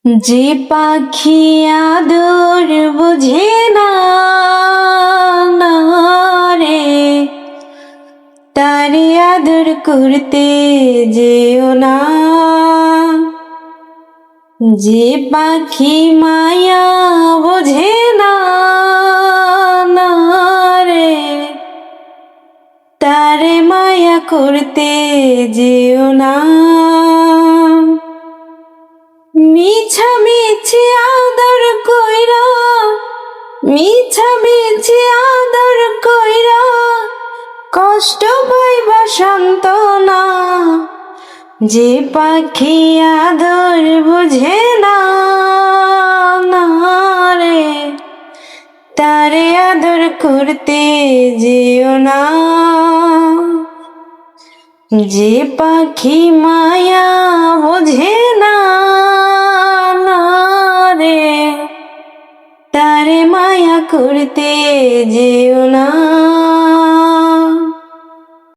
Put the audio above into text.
যে পাখি আদর বুঝে না না রে, তারে আদর করতে যেও না। যে পাখি মায়া বোঝে না না রে, তারে মায়া করতে যেও না। মিছামিছি আদর কইরা, মিছামিছি আদর কইরা কষ্ট পাইবা সান্ত্বনা। যে পাখি আদর বুঝে না না রে, তারে আদর করতে যেও না। যে পাখি মায়া বোঝে না না রে, তারে মায়া করতে যেও না।